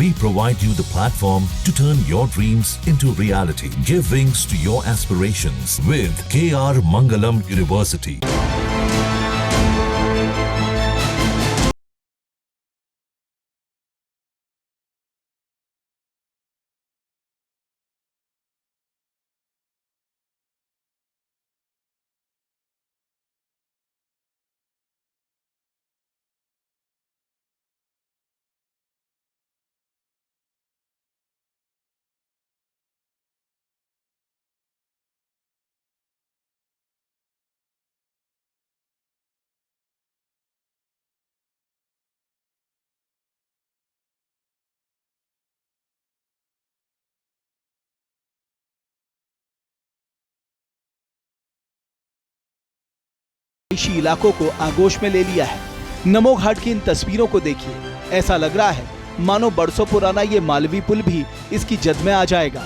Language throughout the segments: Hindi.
We provide you the platform to turn your dreams into reality. Give wings to your aspirations with KR Mangalam University. रिहायशी इलाकों को आगोश में ले लिया है। नमो घाट की इन तस्वीरों को देखिए, ऐसा लग रहा है मानो बरसों पुराना ये मालवी पुल भी इसकी जद में आ जाएगा।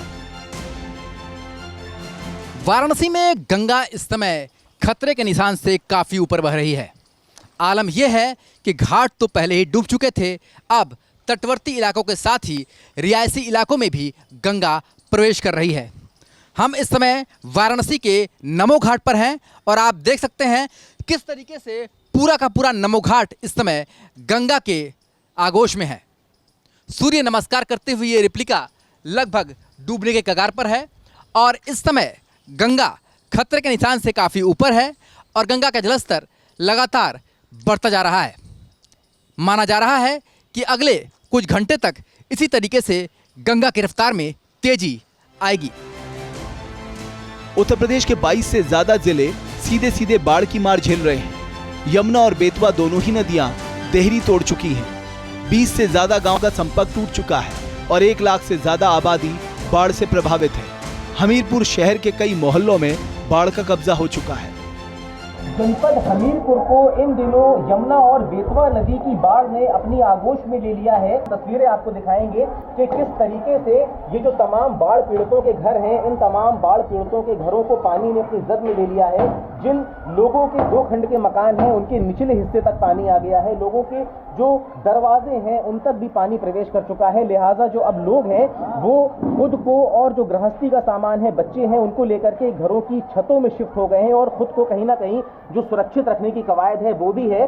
वाराणसी में गंगा इस समय खतरे के निशान से काफी ऊपर बह रही है। आलम यह है कि घाट तो पहले ही डूब चुके थे, अब तटवर्ती इलाकों के साथ ही रिहायशी इलाकों में भी गंगा प्रवेश कर रही है। हम इस समय वाराणसी के नमो घाट पर हैं और आप देख सकते हैं किस तरीके से पूरा का पूरा नमो घाट इस समय गंगा के आगोश में है। सूर्य नमस्कार करते हुए ये रेप्लिका लगभग डूबने के कगार पर है और इस समय गंगा खतरे के निशान से काफ़ी ऊपर है और गंगा का जलस्तर लगातार बढ़ता जा रहा है। माना जा रहा है कि अगले कुछ घंटे तक इसी तरीके से गंगा की रफ्तार में तेजी आएगी। उत्तर प्रदेश के 22 से ज्यादा जिले सीधे सीधे बाढ़ की मार झेल रहे हैं। यमुना और बेतवा दोनों ही नदियां देहरी तोड़ चुकी हैं। 20 से ज्यादा गांव का संपर्क टूट चुका है और 1 लाख से ज्यादा आबादी बाढ़ से प्रभावित है। हमीरपुर शहर के कई मोहल्लों में बाढ़ का कब्जा हो चुका है। जनपद हमीरपुर को इन दिनों यमुना और बेतवा नदी की बाढ़ ने अपनी आगोश में ले लिया है। तस्वीरें आपको दिखाएंगे कि किस तरीके से ये जो तमाम बाढ़ पीड़ितों के घर हैं, इन तमाम बाढ़ पीड़ितों के घरों को पानी ने अपनी जद में ले लिया है। जिन लोगों के 2 खंड के मकान हैं, उनके निचले हिस्से तक पानी आ गया है। लोगों के जो दरवाजे हैं उन तक भी पानी प्रवेश कर चुका है। लिहाजा जो अब लोग हैं वो खुद को और जो गृहस्थी का सामान है, बच्चे हैं, उनको लेकर के घरों की छतों में शिफ्ट हो गए हैं और खुद को कहीं ना कहीं जो सुरक्षित रखने की कवायद है वो भी है।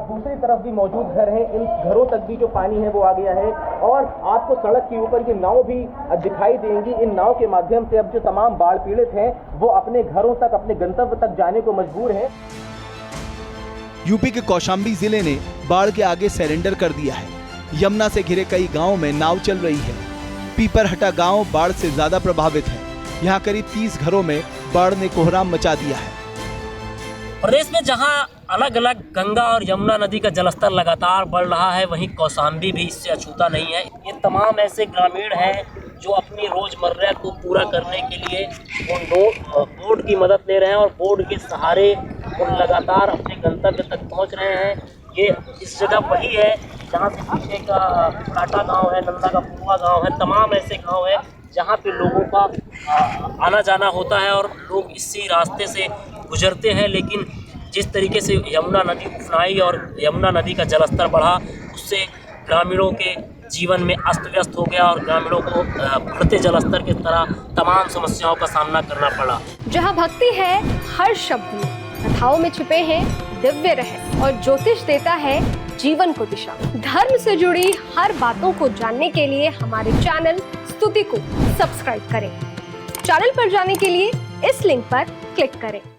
दूसरी तरफ भी मौजूद घर है, इन घरों तक भी जो पानी है वो आ गया है और आपको सड़क के ऊपर ये नाव भी दिखाई देंगी। इन नाव के माध्यम से अब जो तमाम बाढ़ पीड़ित हैं वो अपने घरों तक, अपने गंतव्य तक जाने को मजबूर है। यूपी के कौशाम्बी जिले ने बाढ़ के आगे सरेंडर कर दिया है। यमुना से घिरे कई गांवों में नाव चल रही है। पीपरहटा गांव बाढ़ से ज्यादा प्रभावित है। यहां करीब 30 घरों में बाढ़ ने कोहराम मचा दिया है। प्रदेश में जहां अलग अलग गंगा और यमुना नदी का जलस्तर लगातार बढ़ रहा है, वहीं कौशाम्बी भी इससे अछूता नहीं है। ये तमाम ऐसे ग्रामीण हैं जो अपनी रोज़मर्रा को पूरा करने के लिए वो बोट की मदद ले रहे हैं और बोट के सहारे वो लगातार अपने गंतव्य तक पहुंच रहे हैं। ये इस जगह वही है जहां से पीछे का काटा गांव है, नंदा का पुआ गांव है, तमाम ऐसे गांव हैं जहां पे लोगों का आना जाना होता है और लोग इसी रास्ते से गुजरते हैं। लेकिन जिस तरीके से यमुना नदी उफनाई और यमुना नदी का जलस्तर बढ़ा, उससे ग्रामीणों के जीवन में अस्त व्यस्त हो गया और ग्रामीणों को बढ़ते जलस्तर की तरह तमाम समस्याओं का सामना करना पड़ा। जहाँ भक्ति है हर शब्द में, कथाओं में छुपे हैं दिव्य रहस्य और ज्योतिष देता है जीवन को दिशा। धर्म से जुड़ी हर बातों को जानने के लिए हमारे चैनल स्तुति को सब्सक्राइब करें। चैनल पर जाने के लिए इस लिंक पर क्लिक करें।